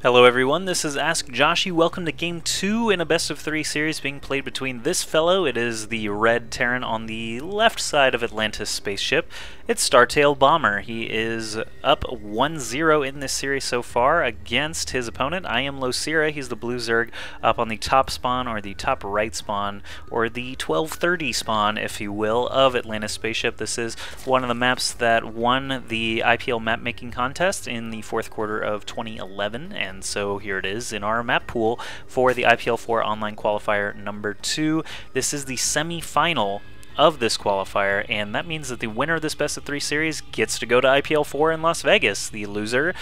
Hello everyone, this is Ask Joshy. Welcome to Game 2 in a best-of-3 series being played between this fellow. It is the red Terran on the left side of Atlantis spaceship. It's StarBomber. He is up 1-0 in this series so far against his opponent, IM.LosirA. He's the blue Zerg up on the top spawn, or the top right spawn, or the 1230 spawn, if you will, of Atlantis spaceship. This is one of the maps that won the IPL map-making contest in the fourth quarter of 2011, and so here it is in our map pool for the IPL4 online qualifier number 2. This is the semi-final of this qualifier, and that means that the winner of this best-of-3 series gets to go to IPL4 in Las Vegas. The loser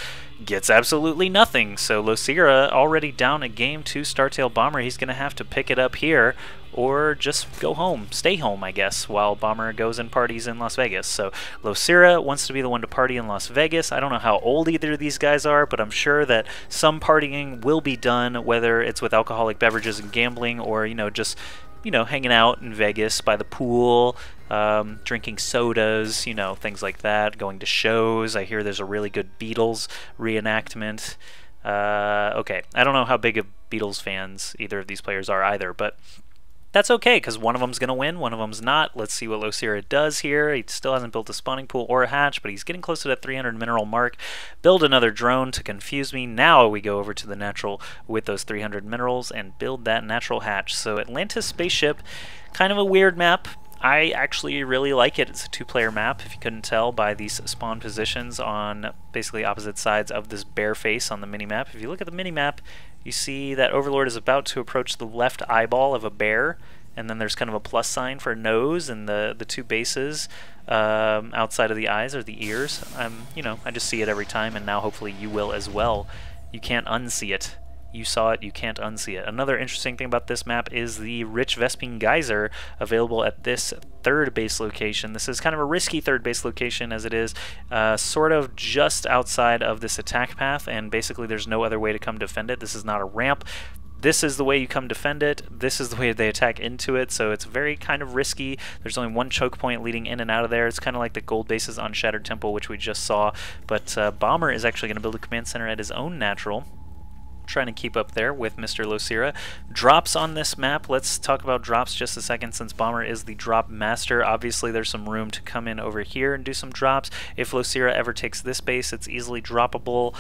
gets absolutely nothing. So LosirA already down a game to StarBomber. He's going to have to pick it up here, or just go home, stay home, I guess, while Bomber goes and parties in Las Vegas. So LosirA wants to be the one to party in Las Vegas. I don't know how old either of these guys are, but I'm sure that some partying will be done, whether it's with alcoholic beverages and gambling, or, just hanging out in Vegas by the pool, drinking sodas, things like that, going to shows. I hear there's a really good Beatles reenactment. Okay, I don't know how big of Beatles fans either of these players are either, but that's okay, because one of them's going to win, one of them's not. Let's see what LosirA does here. He still hasn't built a spawning pool or a hatch, but he's getting close to that 300 mineral mark. Build another drone to confuse me. Now we go over to the natural with those 300 minerals and build that natural hatch. So Atlantis spaceship, kind of a weird map. I actually really like it. It's a two-player map, if you couldn't tell by these spawn positions on basically opposite sides of this bare face on the minimap. If you look at the minimap, you see that Overlord is about to approach the left eyeball of a bear, and then there's kind of a plus sign for a nose, and the two bases outside of the eyes are the ears. I just see it every time, and now hopefully you will as well. You can't unsee it. You saw it, you can't unsee it. Another interesting thing about this map is the rich Vespine geyser available at this third base location. This is kind of a risky third base location, as it is sort of just outside of this attack path, and basically there's no other way to come defend it. This is not a ramp. This is the way you come defend it. This is the way they attack into it, so it's very kind of risky. There's only one choke point leading in and out of there. It's kind of like the gold bases on Shattered Temple, which we just saw, but Bomber is actually going to build a command center at his own natural, trying to keep up there with Mr. LosirA. Drops on this map. Let's talk about drops just a second, since Bomber is the drop master. Obviously there's some room to come in over here and do some drops. If LosirA ever takes this base, it's easily droppable.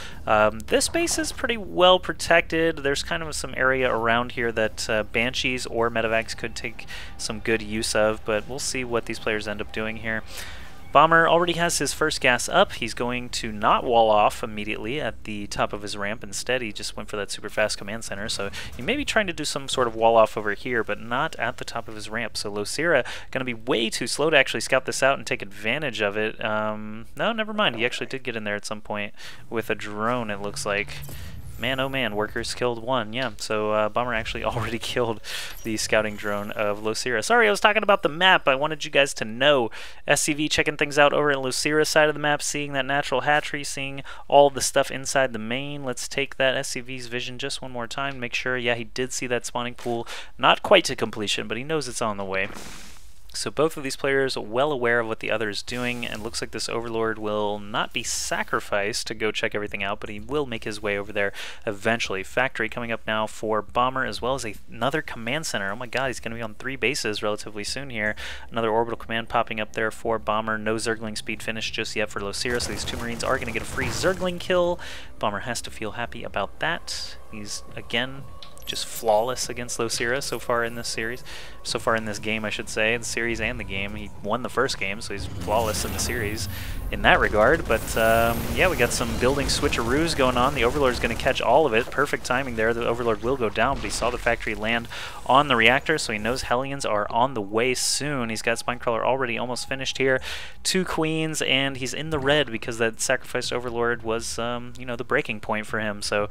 This base is pretty well protected. There's kind of some area around here that Banshees or Medevacs could take some good use of, but we'll see what these players end up doing here. Bomber already has his first gas up. He's going to not wall off immediately at the top of his ramp. Instead, he just went for that super fast command center. So he may be trying to do some sort of wall off over here, but not at the top of his ramp. So LosirA going to be way too slow to actually scout this out and take advantage of it. No, never mind. He actually did get in there at some point with a drone, it looks like. Man, oh man, workers killed one. Yeah, so Bomber actually already killed the scouting drone of LosirA. Sorry, I was talking about the map. I wanted you guys to know. SCV checking things out over at LosirA's side of the map, seeing that natural hatchery, seeing all the stuff inside the main. Let's take that SCV's vision just one more time, make sure, yeah, he did see that spawning pool. Not quite to completion, but he knows it's on the way. So both of these players well aware of what the other is doing, and looks like this Overlord will not be sacrificed to go check everything out, but he will make his way over there eventually. Factory coming up now for Bomber, as well as another command center. Oh my god, he's going to be on 3 bases relatively soon here. Another orbital command popping up there for Bomber. No Zergling speed finish just yet for LosirA, so these two Marines are going to get a free Zergling kill. Bomber has to feel happy about that. He's, again, just flawless against LosirA so far in this series. So far in this game, I should say. The series and the game. He won the first game, so he's flawless in the series in that regard. But, yeah, we got some building switcheroos going on. The Overlord's going to catch all of it. Perfect timing there. The Overlord will go down, but he saw the factory land on the reactor, so he knows Hellions are on the way soon. He's got Spinecrawler already almost finished here. 2 queens, and he's in the red because that sacrificed Overlord was, the breaking point for him. So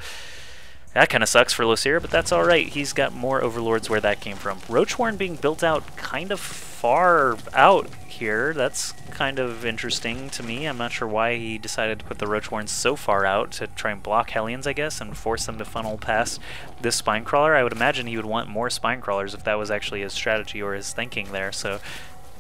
that kind of sucks for LosirA, but that's alright. He's got more Overlords where that came from. Roachwarren being built out kind of far out here. That's kind of interesting to me. I'm not sure why he decided to put the Roachwarrens so far out to try and block Hellions, I guess, and force them to funnel past this Spinecrawler. I would imagine he would want more Spinecrawlers if that was actually his strategy or his thinking there. So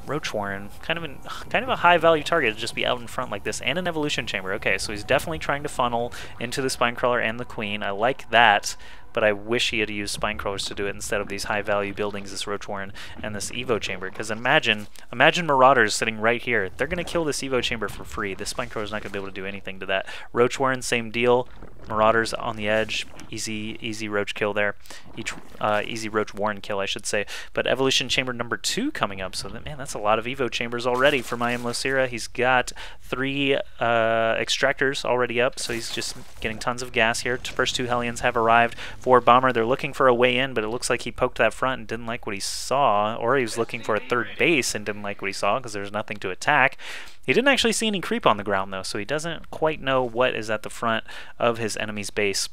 Roach Warren, kind of a high value target to just be out in front like this, and an evolution chamber. Okay, so he's definitely trying to funnel into the Spinecrawler and the Queen. I like that, but I wish he had used Spinecrawlers to do it instead of these high value buildings, this Roach Warren and this Evo chamber. Because imagine Marauders sitting right here. They're going to kill this Evo chamber for free. This Spinecrawler's not going to be able to do anything to that. Roach Warren, same deal. Marauders on the edge, easy Roach kill there. Easy Roach Warren kill, I should say. But Evolution Chamber number 2 coming up, so man, that's a lot of Evo chambers already for IM.LosirA. He's got 3 extractors already up, so he's just getting tons of gas here. First 2 Hellions have arrived for Bomber. They're looking for a way in, but it looks like he poked that front and didn't like what he saw, or he was looking for a third base and didn't like what he saw because there's nothing to attack. He didn't actually see any creep on the ground, though, so he doesn't quite know what is at the front of his enemy's base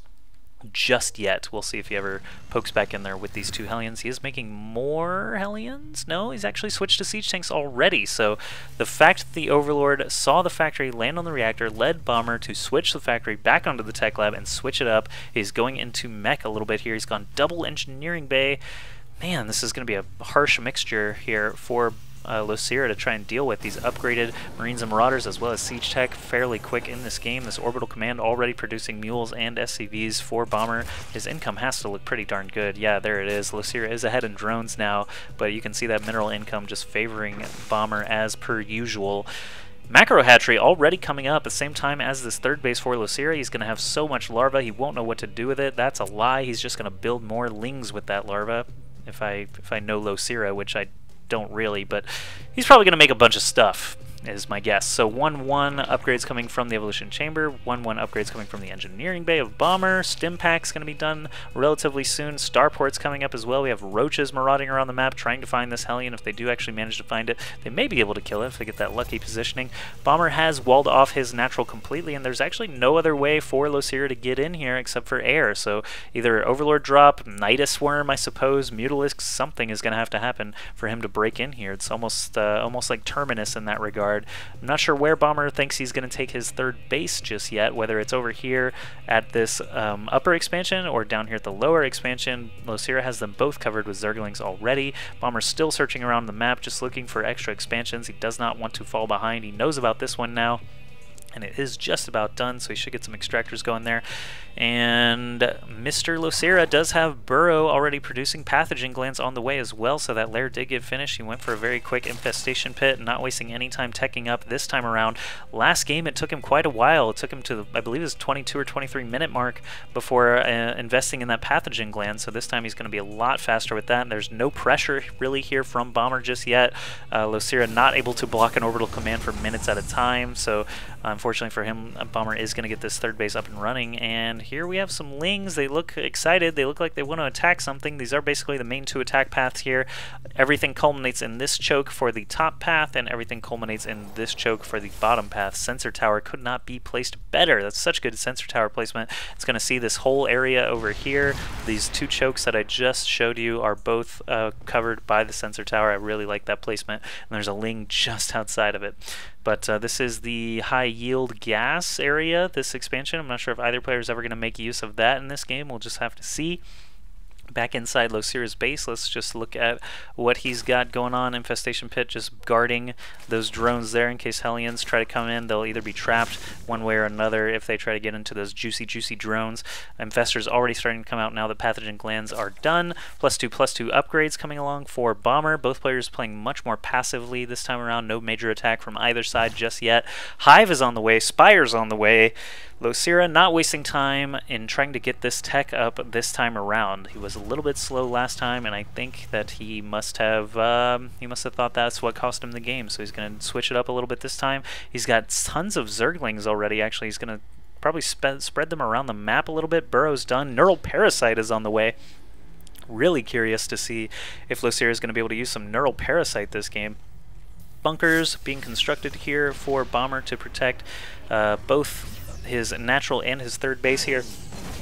just yet. We'll see if he ever pokes back in there with these 2 Hellions. He is making more Hellions? No, he's actually switched to siege tanks already. So the fact that the Overlord saw the factory land on the reactor led Bomber to switch the factory back onto the tech lab and switch it up. He's going into mech a little bit here. He's gone double engineering bay. Man, this is going to be a harsh mixture here for LosirA to try and deal with these upgraded Marines and Marauders as well as Siege Tech fairly quick in this game. This Orbital Command already producing mules and SCVs for Bomber. His income has to look pretty darn good. Yeah, there it is. LosirA is ahead in drones now, but you can see that mineral income just favoring Bomber as per usual. Macro Hatchery already coming up at the same time as this third base for LosirA. He's going to have so much larva, he won't know what to do with it. That's a lie. He's just going to build more lings with that larva. If I know LosirA, which I don't really, but he's probably going to make a bunch of stuff, is my guess. So 1-1 upgrades coming from the Evolution Chamber, 1-1 upgrades coming from the Engineering Bay of Bomber. Stim Pack's going to be done relatively soon. Starport's coming up as well. We have roaches marauding around the map trying to find this Hellion. If they do actually manage to find it, they may be able to kill it if they get that lucky positioning. Bomber has walled off his natural completely, and there's actually no other way for LosirA to get in here except for air. So either Overlord drop, Nidus Worm, I suppose, Mutalisk, something is going to have to happen for him to break in here. It's almost like Terminus in that regard. I'm not sure where Bomber thinks he's going to take his third base just yet, whether it's over here at this upper expansion or down here at the lower expansion. LosirA has them both covered with Zerglings already. Bomber's still searching around the map, just looking for extra expansions. He does not want to fall behind. He knows about this one now, and it is just about done, so he should get some extractors going there. And Mr. LosirA does have Burrow already producing pathogen glands on the way as well, so that lair did get finished. He went for a very quick infestation pit, not wasting any time teching up this time around. Last game, it took him quite a while. It took him to, I believe it was 22 or 23 minute mark before investing in that pathogen gland, so this time he's going to be a lot faster with that. There's no pressure really here from Bomber just yet. LosirA not able to block an orbital command for minutes at a time, so unfortunately for him, Bomber is going to get this third base up and running. And here we have some Lings. They look excited. They look like they want to attack something. These are basically the main 2 attack paths here. Everything culminates in this choke for the top path, and everything culminates in this choke for the bottom path. Sensor Tower could not be placed better. That's such good sensor tower placement. It's going to see this whole area over here. These 2 chokes that I just showed you are both covered by the sensor tower. I really like that placement. And there's a Ling just outside of it. But this is the high yield gas area, this expansion. I'm not sure if either player is ever going to make use of that in this game. We'll just have to see. Back inside LosirA's base, let's just look at what he's got going on. Infestation Pit just guarding those drones there in case Hellions try to come in. They'll either be trapped one way or another if they try to get into those juicy drones. Infestors already starting to come out now that pathogen glands are done. +2/+2 upgrades coming along for Bomber. Both players playing much more passively this time around. No major attack from either side just yet. Hive is on the way. Spire's on the way. LosirA not wasting time in trying to get this tech up this time around. He was a little bit slow last time, and I think that he must have thought that's what cost him the game. So he's going to switch it up a little bit this time. He's got tons of Zerglings already. Actually, he's going to probably spread them around the map a little bit. Burrow's done. Neural Parasite is on the way. Really curious to see if LosirA is going to be able to use some Neural Parasite this game. Bunkers being constructed here for Bomber to protect both his natural and his third base here.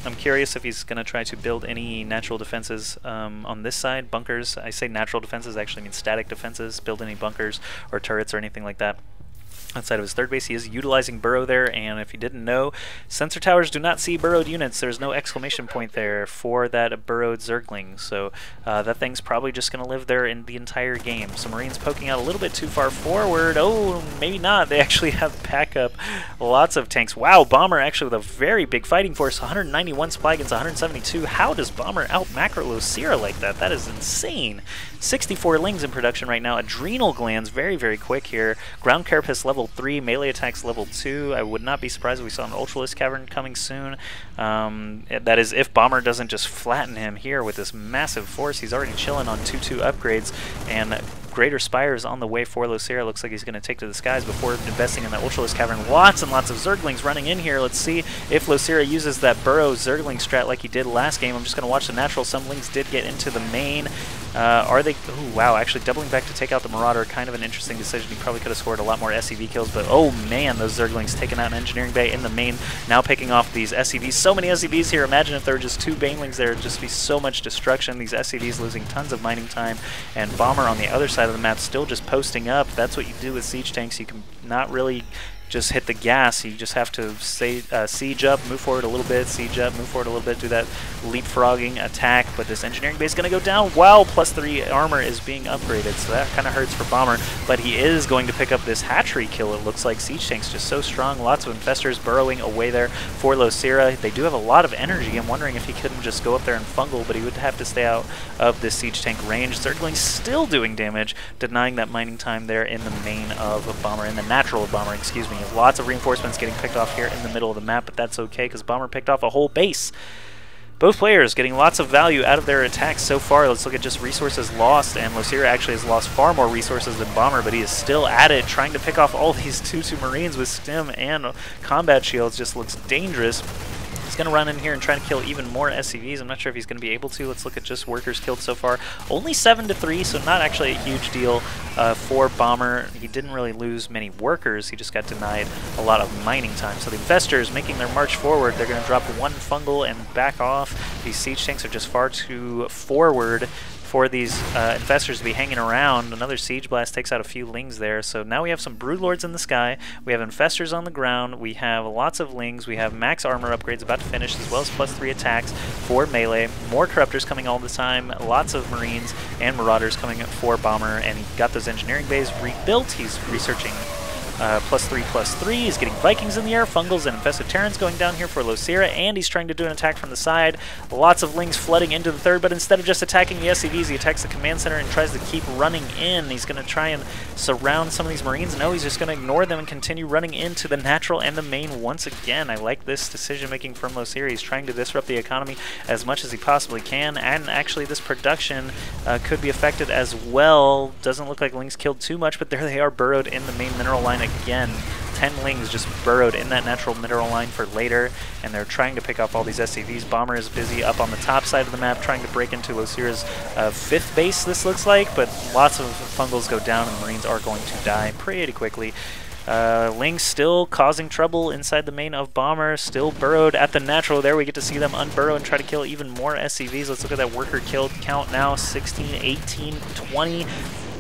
I'm curious if he's going to try to build any natural defenses on this side. Bunkers, I say natural defenses, actually mean static defenses. Build any bunkers or turrets or anything like that. outside of his third base. He is utilizing burrow there, and if you didn't know, sensor towers do not see burrowed units. There's no exclamation point there for that burrowed Zergling, so that thing's probably just going to live there in the entire game. So Marines poking out a little bit too far forward. Oh, maybe not. They actually have backup. Lots of tanks. Wow, Bomber actually with a very big fighting force. 191 supply against 172. How does Bomber out macro LosirA like that? That is insane. 64 Lings in production right now. Adrenal Glands very, very quick here. Ground Carapace level 3, melee attacks level 2. I would not be surprised if we saw an Ultralisk Cavern coming soon. That is if Bomber doesn't just flatten him here with this massive force. He's already chilling on 2/2 upgrades, and Greater Spire is on the way for LosirA. Looks like he's going to take to the skies before investing in that Ultralisk Cavern. Lots and lots of Zerglings running in here. Let's see if LosirA uses that Burrow Zergling strat like he did last game. I'm just going to watch the natural. Some Lings did get into the main. Are they... Ooh, wow, actually doubling back to take out the Marauder. Kind of an interesting decision. He probably could have scored a lot more SEV kills, but oh man, those Zerglings taking out an Engineering Bay in the main. Now picking off these SEVs. So many SEVs here. Imagine if there were just 2 Banelings there. It'd just be so much destruction. These SEVs losing tons of mining time, and Bomber on the other side of the map still just posting up. That's what you do with siege tanks. You can not really just hit the gas. You just have to siege up, move forward a little bit, siege up, move forward a little bit, do that leapfrogging attack. But this engineering base is going to go down while +3 armor is being upgraded, so that kind of hurts for Bomber. But he is going to pick up this hatchery kill. It looks like siege tank's just so strong. Lots of infestors burrowing away there for LosirA. They do have a lot of energy. I'm wondering if he couldn't just go up there and fungal, but he would have to stay out of this siege tank range. Zergling's still doing damage, denying that mining time there in the main of Bomber, in the natural of Bomber, excuse me. Lots of reinforcements getting picked off here in the middle of the map, but that's okay because Bomber picked off a whole base. Both players getting lots of value out of their attacks so far. Let's look at just resources lost, and LosirA actually has lost far more resources than Bomber, but he is still at it, trying to pick off all these 2/2 Marines with stim and combat shields. Just looks dangerous. He's going to run in here and try to kill even more SCVs. I'm not sure if he's going to be able to. Let's look at just workers killed so far. Only 7-3, so not actually a huge deal for Bomber. He didn't really lose many workers. He just got denied a lot of mining time. So the infestors making their march forward. They're going to drop 1 fungal and back off. These siege tanks are just far too forward for these infestors to be hanging around. Another siege blast takes out a few Lings there. So now we have some broodlords in the sky. We have infestors on the ground. We have lots of Lings. We have max armor upgrades about to finish, as well as +3 attacks for melee. More corruptors coming all the time. Lots of Marines and Marauders coming for Bomber, and he got those engineering bays rebuilt. He's researching +3/+3. He's getting Vikings in the air, Fungals and Infested Terrans going down here for LosirA, and he's trying to do an attack from the side. Lots of Lings flooding into the third, but instead of just attacking the SCVs, he attacks the command center and tries to keep running in. He's going to try and surround some of these Marines. No, he's just going to ignore them and continue running into the natural and the main once again. I like this decision making from LosirA. He's trying to disrupt the economy as much as he possibly can, and actually this production could be affected as well. Doesn't look like Lings killed too much, but there they are burrowed in the main mineral line again. 10 Lings just burrowed in that natural mineral line for later, and they're trying to pick off all these SCVs. Bomber is busy up on the top side of the map trying to break into LosirA's 5th base, this looks like, but lots of Fungals go down and the Marines are going to die pretty quickly. Lings still causing trouble inside the main of Bomber, still burrowed at the natural. There we get to see them unburrow and try to kill even more SCVs. Let's look at that worker killed count now. 16, 18, 20,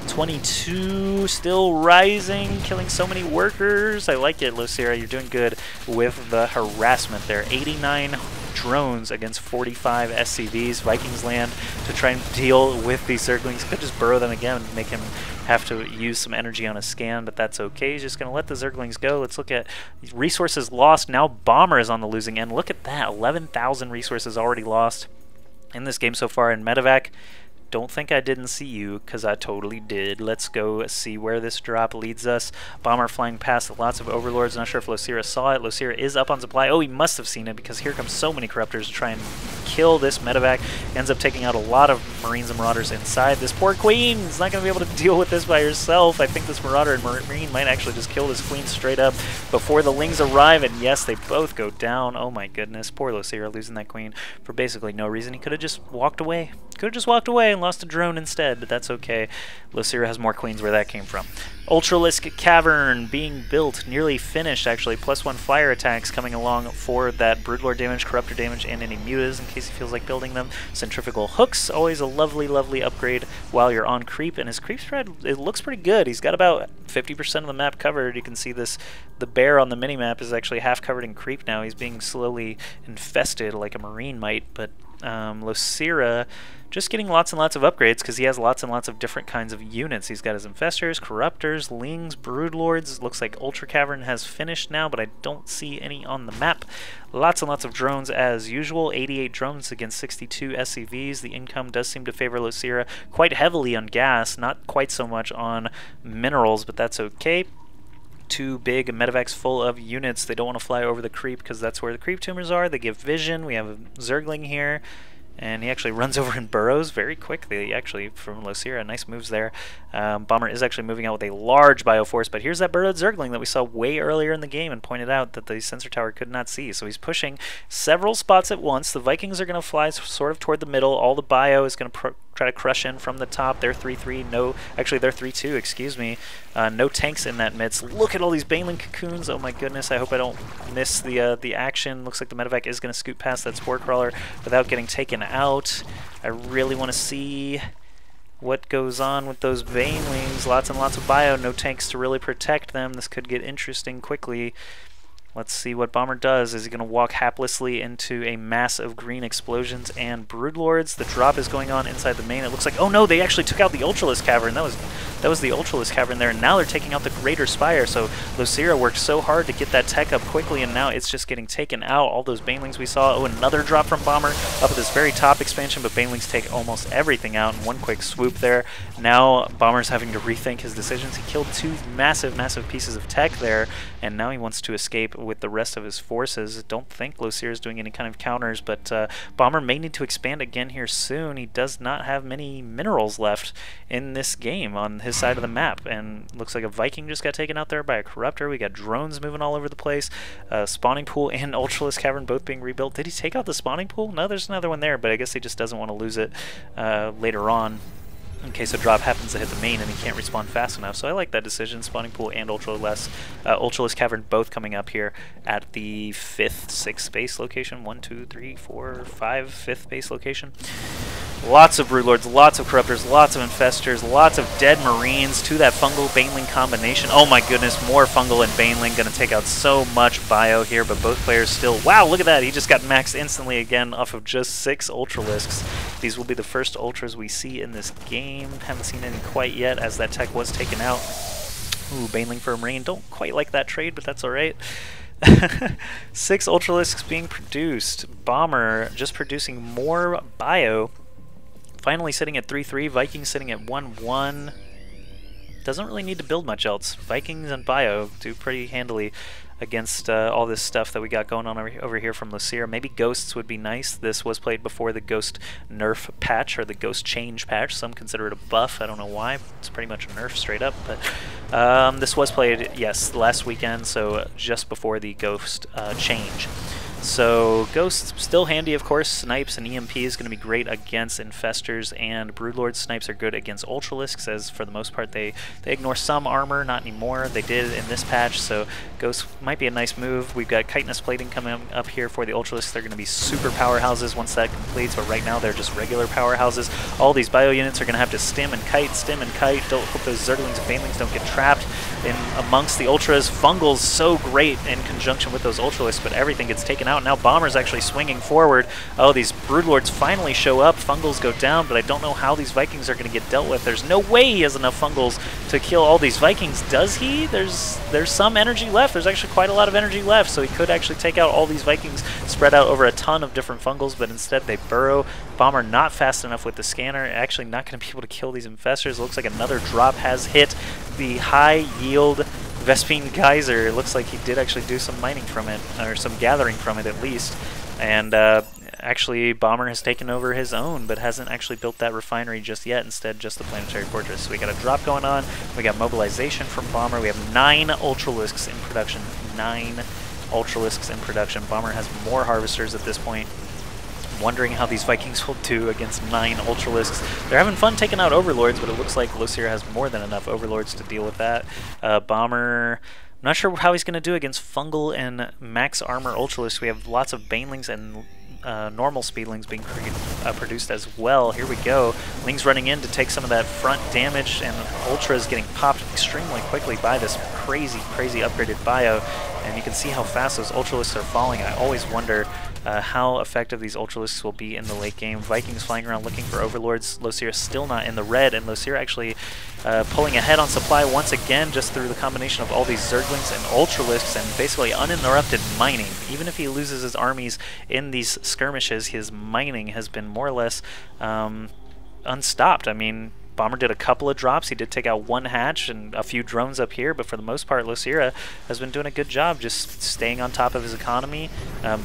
22, still rising, killing so many workers. I like it, LosirA. You're doing good with the harassment there. 89 drones against 45 SCVs. Vikings land to try and deal with these Zerglings. Could just burrow them again and make him have to use some energy on a scan, but that's okay. He's just going to let the Zerglings go. Let's look at resources lost. Now Bomber is on the losing end. Look at that, 11,000 resources already lost in this game so far. In Medevac, don't think I didn't see you, because I totally did. Let's go see where this drop leads us. Bomber flying past lots of Overlords. Not sure if LosirA saw it. LosirA is up on supply. Oh, he must have seen it, because here comes so many Corruptors to try and kill this Medevac. Ends up taking out a lot of Marines and Marauders inside. This poor Queen is not going to be able to deal with this by herself. I think this Marauder and Marine might actually just kill this Queen straight up before the Lings arrive, and yes, they both go down. Oh my goodness, poor LosirA losing that Queen for basically no reason. He could have just walked away. Could have just walked away and lost a drone instead, but that's okay. LosirA has more Queens where that came from. Ultralisk Cavern being built, nearly finished actually. +1 fire attacks coming along for that Broodlord damage, Corruptor damage, and any mutas in case case he feels like building them. Centrifugal hooks, always a lovely, lovely upgrade while you're on creep, and his creep spread, it looks pretty good. He's got about 50% of the map covered. You can see this, the bear on the minimap is actually half covered in creep now. He's being slowly infested like a marine might, but LosirA just getting lots and lots of upgrades because he has lots and lots of different kinds of units. He's got his infestors, corruptors, lings, broodlords. Looks like Ultra Cavern has finished now, but I don't see any on the map. Lots and lots of drones as usual. 88 drones against 62 SCVs. The income does seem to favor LosirA quite heavily on gas, not quite so much on minerals, but that's okay. Two big medevacs full of units. They don't want to fly over the creep because that's where the creep tumors are. They give vision. We have a Zergling here, and he actually runs over and burrows very quickly, actually, from LosirA. Nice moves there. Bomber is actually moving out with a large bioforce, but here's that burrowed Zergling that we saw way earlier in the game and pointed out that the sensor tower could not see. So he's pushing several spots at once. The Vikings are going to fly sort of toward the middle. All the bio is going to try to crush in from the top. They're 3-3. No, actually they're 3-2, excuse me. No tanks in that midst. Look at all these Baneling cocoons. Oh my goodness, I hope I don't miss the action. Looks like the medevac is going to scoot past that Spore Crawler without getting taken out. I really want to see what goes on with those Banelings. Lots and lots of bio, no tanks to really protect them. This could get interesting quickly. Let's see what Bomber does. Is he going to walk haplessly into a mass of green explosions and broodlords? The drop is going on inside the main. It looks like, oh no, they actually took out the Ultralisk Cavern. That was the Ultralisk Cavern there, and now they're taking out the Greater Spire. So LosirA worked so hard to get that tech up quickly, and now it's just getting taken out. All those Banelings we saw. Oh, another drop from Bomber up at this very top expansion, but Banelings take almost everything out in one quick swoop there. Now Bomber's having to rethink his decisions. He killed two massive, massive pieces of tech there, and now he wants to escape with the rest of his forces. Don't think LosirA is doing any kind of counters, but Bomber may need to expand again here soon. He does not have many minerals left in this game on his side of the map, and looks like a Viking just got taken out there by a Corruptor. We got drones moving all over the place. Spawning Pool and Ultralisk Cavern both being rebuilt. Did he take out the Spawning Pool? No, there's another one there, but I guess he just doesn't want to lose it later on, in case a drop happens to hit the main and he can't respawn fast enough. So I like that decision. Spawning Pool and Ultralisk Cavern both coming up here at the 5th, 6th base location. 1, 2, 3, 4, 5, 5th base location. Lots of Broodlords, lots of Corruptors, lots of Infestors, lots of dead Marines to that Fungal Baneling combination. Oh my goodness, more Fungal and Baneling. Going to take out so much bio here, but both players still... Wow, look at that. He just got maxed instantly again off of just 6 Ultralisks. These will be the first Ultras we see in this game. Haven't seen any quite yet, as that tech was taken out. Ooh, Baneling for a Marine. Don't quite like that trade, but that's alright. 6 Ultralisks being produced. Bomber just producing more bio. Finally sitting at 3-3, Vikings sitting at 1-1. Doesn't really need to build much else. Vikings and bio do pretty handily against all this stuff that we got going on over here from LosirA. Maybe Ghosts would be nice. This was played before the Ghost nerf patch, or the Ghost change patch. Some consider it a buff. I don't know why. It's pretty much a nerf straight up. But this was played, yes, last weekend, so just before the Ghost change. So Ghosts still handy, of course. Snipes and EMP is going to be great against Infestors, and Broodlord snipes are good against Ultralisks, as for the most part they ignore some armor, not anymore. They did in this patch, so Ghosts might be a nice move. We've got Chitinous Plating coming up here for the Ultralisks. They're going to be super powerhouses once that completes, but right now they're just regular powerhouses. All these bio units are going to have to stim and kite, stim and kite. Don't hope those Zerglings and Banelings don't get trapped in amongst the Ultras. Fungal's so great in conjunction with those Ultralisks, but everything gets taken out. Now Bomber's actually swinging forward. Oh, these Broodlords finally show up. Fungals go down, but I don't know how these Vikings are going to get dealt with. There's no way he has enough Fungals to kill all these Vikings, does he? There's some energy left. There's actually quite a lot of energy left, so he could actually take out all these Vikings spread out over a ton of different Fungals, but instead they burrow. Bomber not fast enough with the scanner. Actually not going to be able to kill these Infestors. Looks like another drop has hit the high yield Vespine Geyser. It looks like he did actually do some mining from it, or some gathering from it at least. And actually Bomber has taken over his own, but hasn't actually built that refinery just yet. Instead, just the Planetary Fortress. So we got a drop going on. We got mobilization from Bomber. We have 9 Ultralisks in production. 9 Ultralisks in production. Bomber has more Harvesters at this point. Wondering how these Vikings will do against 9 Ultralisks. They're having fun taking out Overlords, but it looks like LosirA has more than enough Overlords to deal with that. Bomber, I'm not sure how he's going to do against Fungal and Max Armor Ultralisks. We have lots of Banelings and normal speedlings being produced as well. Here we go. Ling's running in to take some of that front damage, and Ultra is getting popped extremely quickly by this crazy upgraded bio. And you can see how fast those Ultralisks are falling. I always wonder how effective these Ultralisks will be in the late game. Vikings flying around looking for Overlords. LosirA still not in the red, and LosirA actually pulling ahead on supply once again just through the combination of all these Zerglings and Ultralisks and basically uninterrupted mining. Even if he loses his armies in these skirmishes, his mining has been more or less unstopped. I mean, Bomber did a couple of drops. He did take out one hatch and a few drones up here, but for the most part, LosirA has been doing a good job just staying on top of his economy,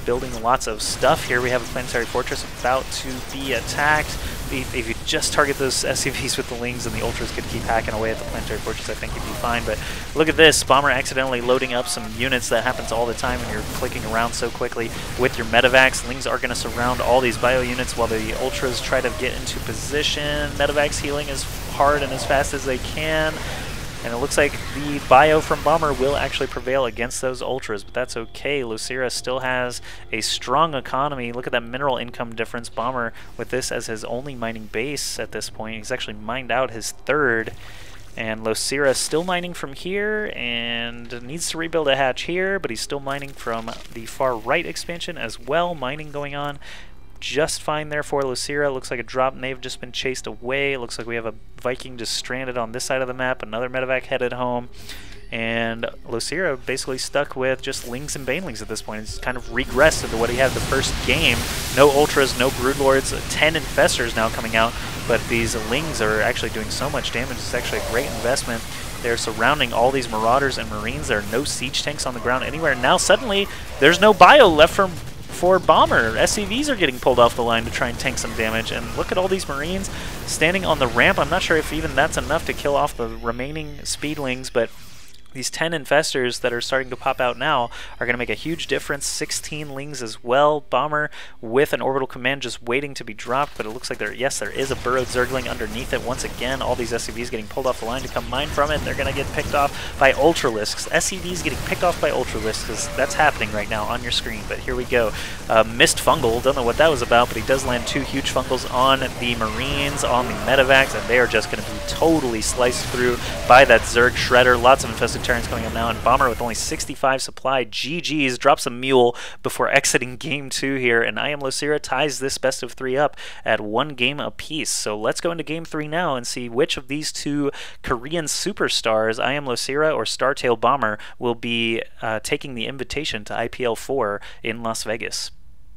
building lots of stuff. Here we have a planetary fortress about to be attacked. If you just target those SCVs with the Lings and the Ultras could keep hacking away at the planetary fortress, I think you'd be fine. But look at this, Bomber accidentally loading up some units. That happens all the time when you're clicking around so quickly with your Medivacs. Lings are going to surround all these bio units while the Ultras try to get into position. Medivacs healing as hard and as fast as they can. And it looks like the bio from Bomber will actually prevail against those Ultras, but that's okay. LosirA still has a strong economy. Look at that mineral income difference. Bomber with this as his only mining base at this point. He's actually mined out his third. And LosirA still mining from here and needs to rebuild a hatch here, but he's still mining from the far right expansion as well. Mining going on just fine there for LosirA. Looks like a drop and they've just been chased away. It looks like we have a Viking just stranded on this side of the map, another medevac headed home, and LosirA basically stuck with just Lings and Banelings at this point. It's kind of regressed into what he had the first game. No Ultras, no Broodlords, 10 Infestors now coming out, but these Lings are actually doing so much damage. It's actually a great investment. They're surrounding all these Marauders and Marines. There are no siege tanks on the ground anywhere. Now suddenly there's no bio left for Bomber. SCVs are getting pulled off the line to try and tank some damage, and look at all these Marines standing on the ramp. I'm not sure if even that's enough to kill off the remaining Speedlings, but these 10 Infestors that are starting to pop out now are going to make a huge difference. 16 Lings as well. Bomber with an orbital command just waiting to be dropped, but it looks like there is a burrowed Zergling underneath it once again. All these SCVs getting pulled off the line to come mine from it. They're going to get picked off by Ultralisks. SCVs getting picked off by Ultralisks, because that's happening right now on your screen, but here we go. Missed Fungal, don't know what that was about, but he does land 2 huge Fungals on the Marines, on the Medivacs, and they are just going to be totally sliced through by that Zerg Shredder. Lots of infested Terrans coming up now, and Bomber with only 65 supply. GG's, drops a mule before exiting game 2 here, and IM.LosirA ties this best of 3 up at 1 game apiece. So let's go into game 3 now and see which of these 2 Korean superstars, IM.LosirA or StarTail Bomber, will be taking the invitation to IPL4 in Las Vegas.